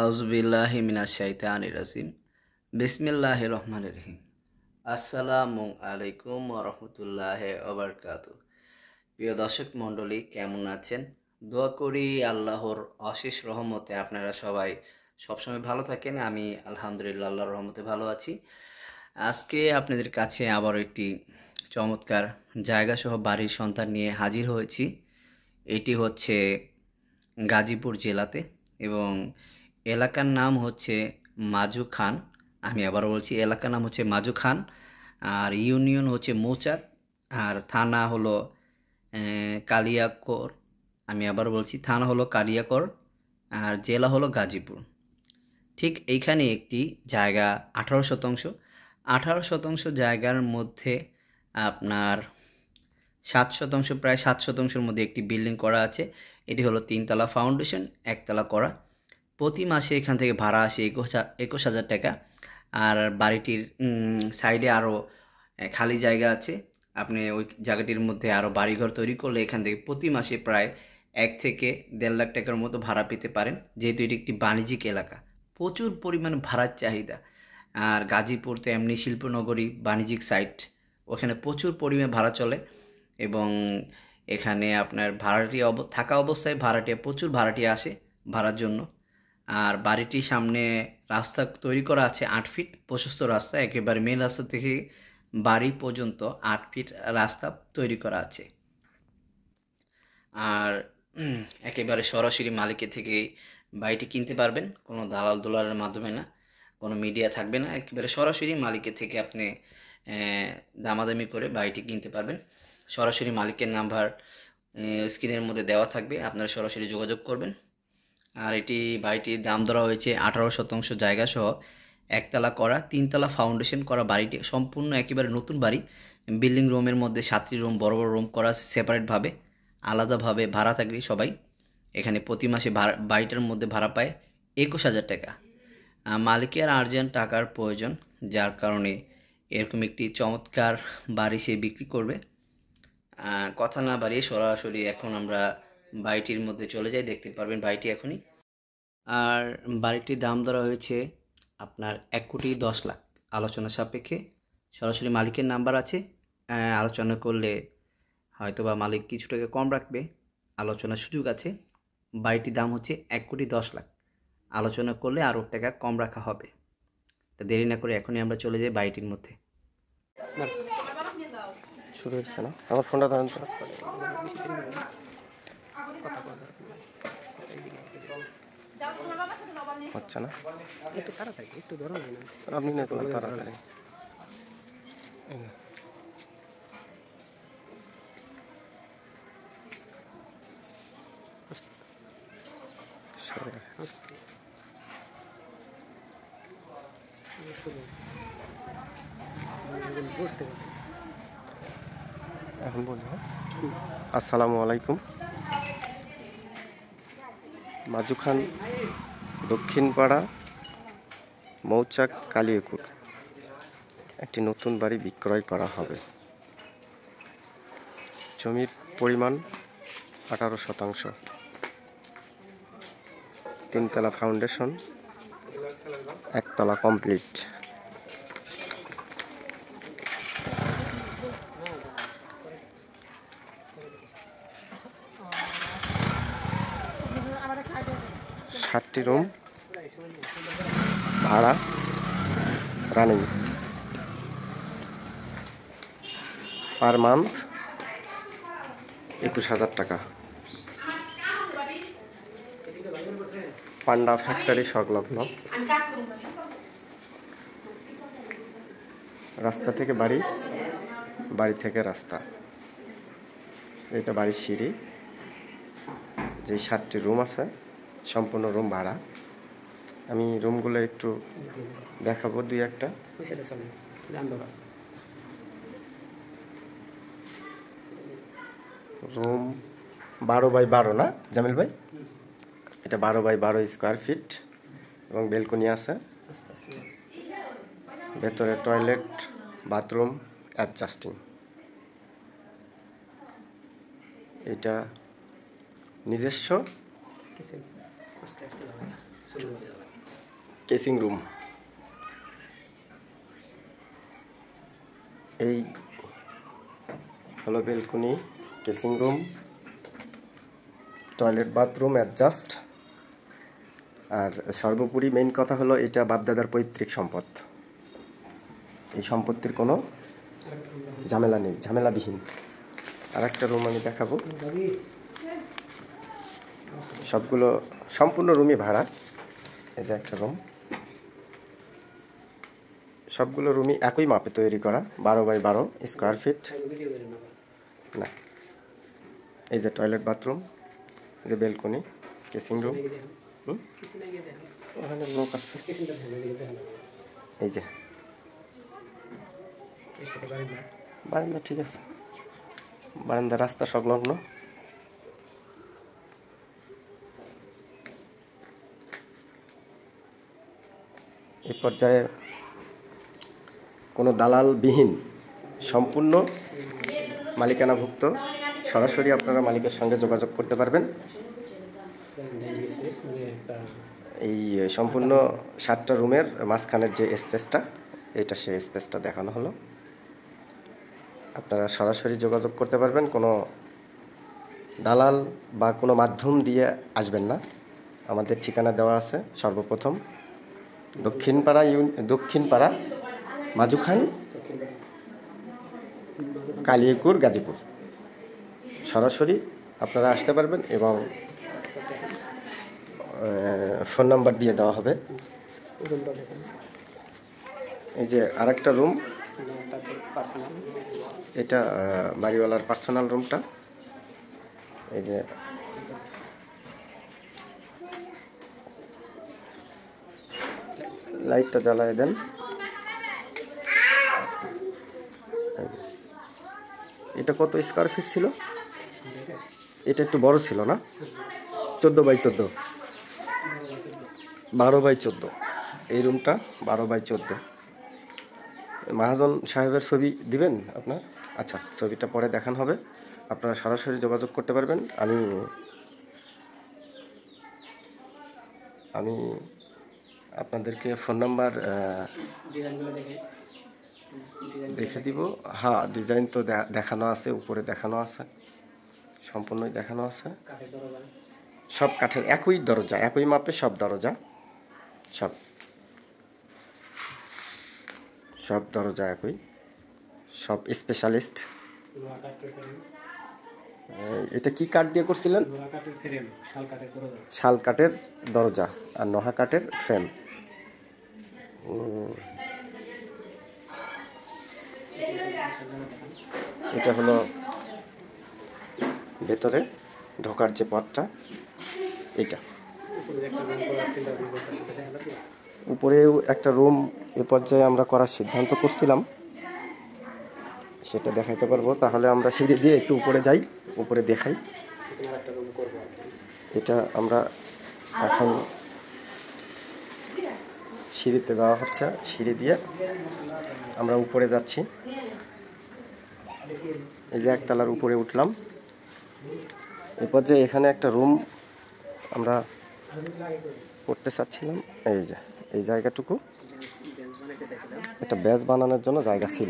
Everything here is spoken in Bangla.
আউযুবিল্লাহি মিনাশ শাইতানির রাজিম। বিসমিল্লাহির রহমানির রহিম। আসসালামু আলাইকুম ওয়া রাহমাতুল্লাহি ওয়া বারাকাতুহু। প্রিয় দর্শক মণ্ডলী, কেমন আছেন? দোয়া করি আল্লাহর অশেষ রহমতে আপনারা সবাই সবসময় ভালো থাকেন। আমি আলহামদুলিল্লাহ আল্লাহর রহমতে ভালো আছি। আজকে আপনাদের কাছে আবারও একটি চমৎকার জায়গাসহ বাড়ির সন্ধান নিয়ে হাজির হয়েছি। এটি হচ্ছে গাজীপুর জেলাতে এবং এলাকার নাম হচ্ছে মাজু খান। আমি আবার বলছি, এলাকার নাম হচ্ছে মাজু খান, আর ইউনিয়ন হচ্ছে মৌচাক, আর থানা হলো কালিয়াকৈর। আমি আবার বলছি, থানা হলো কালিয়াকৈর, আর জেলা হলো গাজীপুর। ঠিক এইখানে একটি জায়গা 18 শতাংশ। 18 শতাংশ জায়গার মধ্যে আপনার 7 শতাংশ, প্রায় 7 শতাংশের মধ্যে একটি বিল্ডিং করা আছে। এটি হলো 3 তলা ফাউন্ডেশন, 1 তলা করা। প্রতি মাসে এখান থেকে ভাড়া আসে 21,000 টাকা। আর বাড়িটির সাইডে আরও খালি জায়গা আছে। আপনি ওই জায়গাটির মধ্যে আরও বাড়িঘর তৈরি করলে এখান থেকে প্রতি মাসে প্রায় 1 থেকে 1.5 লাখ টাকার মতো ভাড়া পেতে পারেন, যেহেতু এটি একটি বাণিজ্যিক এলাকা। প্রচুর পরিমাণ ভাড়ার চাহিদা। আর গাজীপুর তো এমনি শিল্পনগরী, বাণিজ্যিক সাইট, ওখানে প্রচুর পরিমাণে ভাড়া চলে। এবং এখানে আপনার থাকা অবস্থায় প্রচুর ভাড়াটিয়া আসে ভাড়ার জন্য। আর বাড়িটির সামনে রাস্তা তৈরি করা আছে 8 ফিট প্রশস্ত রাস্তা, একেবারে মেন রাস্তা থেকে বাড়ি পর্যন্ত 8 ফিট রাস্তা তৈরি করা আছে। আর একেবারে সরাসরি মালিকের থেকে বাড়িটি কিনতে পারবেন, কোনো দালাল দোলারের মাধ্যমে না, কোনো মিডিয়া থাকবে না। একেবারে সরাসরি মালিকের থেকে আপনি দামাদামি করে বাড়িটি কিনতে পারবেন। সরাসরি মালিকের নাম্বার স্ক্রিনের মধ্যে দেওয়া থাকবে, আপনারা সরাসরি যোগাযোগ করবেন। আর বাড়িটির দাম ধরা হয়েছে 18 শতাংশ জায়গা সহ 1 তলা করা, 3 তলা ফাউন্ডেশন করা বাড়িটি সম্পূর্ণ একেবারে নতুন বাড়ি। বিল্ডিং রুমের মধ্যে 7টি রুম, বড় বড় রুম করা আছে সেপারেটভাবে, আলাদাভাবে ভাড়া থাকবে সবাই। এখানে প্রতি মাসে বাড়িটার মধ্যে ভাড়া পায় 21,000 টাকা। মালিকের আর্জেন্ট টাকার প্রয়োজন, যার কারণে এরকম একটি চমৎকার বাড়ি সে বিক্রি করবে। কথা না বাড়িয়ে সরাসরি এখন আমরা বাড়িটির মধ্যে চলে যাই, দেখতে পারবেন বাড়িটি এখনই। আর বাড়িটির দাম ধরা হয়েছে আপনার 1,10,00,000 আলোচনা সাপেক্ষে। সরাসরি মালিকের নাম্বার আছে, আলোচনা করলে হয়তোবা মালিক কিছু টাকা কম রাখবে, আলোচনার সুযোগ আছে। বাড়িটির দাম হচ্ছে 1,10,00,000, আলোচনা করলে আরও টাকা কম রাখা হবে। তো দেরি না করে এখনই আমরা চলে যাই বাড়িটির মধ্যে। শুরু হচ্ছে না, আমার ফোনটা ধরেন তো। হচ্ছে না, একটু তাড়াতাড়ি, একটু ধরো না স্যার, আপনি না করুন তাড়াতাড়ি। বুঝতে পারি। এখন বলি, আসসালামু আলাইকুম। মাজু খান, দক্ষিণপাড়া, মৌচাক, কালিয়াকৈর একটি নতুন বাড়ি বিক্রয় করা হবে। জমির পরিমাণ 18 শতাংশ, 3 তলা ফাউন্ডেশন, 1 তলা কমপ্লিট। ষাটটি রুম, ভাড়া রানিং, পার মান্থ 21,000 টাকা। পান্ডা ফ্যাক্টরি সংলগ্ন, রাস্তা থেকে বাড়ি, বাড়ি থেকে রাস্তা। এটা বাড়ির সিঁড়ি। যে 7টি রুম আছে সম্পূর্ণ রুম ভাড়া। আমি রুমগুলো একটু দেখাবো, 2-1টা। রুম 12x12 না জামিল ভাই? এটা 12x12 স্কোয়ার ফিট এবং বেলকনি আছে। ভেতরে টয়লেট, বাথরুম অ্যাডজাস্টিং। এটা নিজস্ব কেসিং রুম। এই হলো বেলকনি, কেসিং রুম, টয়লেট বাথরুম অ্যাডজাস্ট। আর সর্বোপরি মেইন কথা হলো এটা বাপদাদার পৈতৃক সম্পদ। এই সম্পত্তির কোনো ঝামেলা নেই, ঝামেলাবিহীন। আর একটা রুম আমি দেখাবো। সবগুলো সম্পূর্ণ রুমই ভাড়া। এই যে একটা রুম, সবগুলো রুমই একই মাপে তৈরি করা, 12x12 স্কোয়ার ফিট। না, এই যে টয়লেট বাথরুম, এই যে বেলকনি, কেসিং রুম। ওখানে লোক আছে। এই যে বারান্দা, ঠিক আছে, বারান্দা রাস্তা সংলগ্ন। এই পর্যায়ে কোনো দালালবিহীন, সম্পূর্ণ মালিকানাভুক্ত। সরাসরি আপনারা মালিকের সঙ্গে যোগাযোগ করতে পারবেন। এই সম্পূর্ণ 7টা রুমের মাঝখানের যে স্পেসটা, এটা সেই স্পেসটা দেখানো হলো। আপনারা সরাসরি যোগাযোগ করতে পারবেন, কোনো দালাল বা কোনো মাধ্যম দিয়ে আসবেন না। আমাদের ঠিকানা দেওয়া আছে সর্বপ্রথম দক্ষিণপাড়া মাজুখান, কালিয়াকুর, গাজীপুর। সরাসরি আপনারা আসতে পারবেন এবং ফোন নাম্বার দিয়ে দেওয়া হবে। এই যে আরেকটা রুম, এটা বাড়িওয়ালার পার্সোনাল রুমটা। এই যে লাইটটা জ্বালায় দেন। এটা কত স্কোয়ার ফিট ছিল? এটা একটু বড় ছিল না? 14x14, 12x14। এই রুমটা 12x14। মহাজন সাহেবের ছবি দিবেন আপনার? আচ্ছা, ছবিটা পরে দেখানো হবে, আপনারা সরাসরি যোগাযোগ করতে পারবেন। আমি আপনাদেরকে ফোন নাম্বার দেখে দিব। হ্যাঁ, ডিজাইন তো দেখানো আছে, উপরে দেখানো আছে, সম্পূর্ণই দেখানো আছে। সব কাঠের, একই দরজা, একই মাপে সব দরজা, সব দরজা একই, সব স্পেশালিস্ট। এটা কি কাঠ দিয়ে করছিলেন? শাল কাঠের দরজা আর নোহা কাঠের ফ্রেম। এটা হলো ভেতরে ঢোকার যে পথটা, এটা। উপরেও একটা রুম এ পর্যায়ে আমরা করার সিদ্ধান্ত করছিলাম, সেটা দেখাইতে পারবো। তাহলে আমরা সিঁড়ি দিয়ে একটু উপরে যাই, উপরে দেখাই। এটা আমরা এখন সিঁড়িতে যাওয়া হচ্ছে, সিঁড়ি দিয়ে আমরা উপরে যাচ্ছি। এই যে একতলার উপরে উঠলাম। এ পর্যায়ে এখানে একটা রুম আমরা করতে চাচ্ছিলাম। এই যে এই জায়গাটুকু একটা ব্যাচ বানানোর জন্য জায়গা ছিল।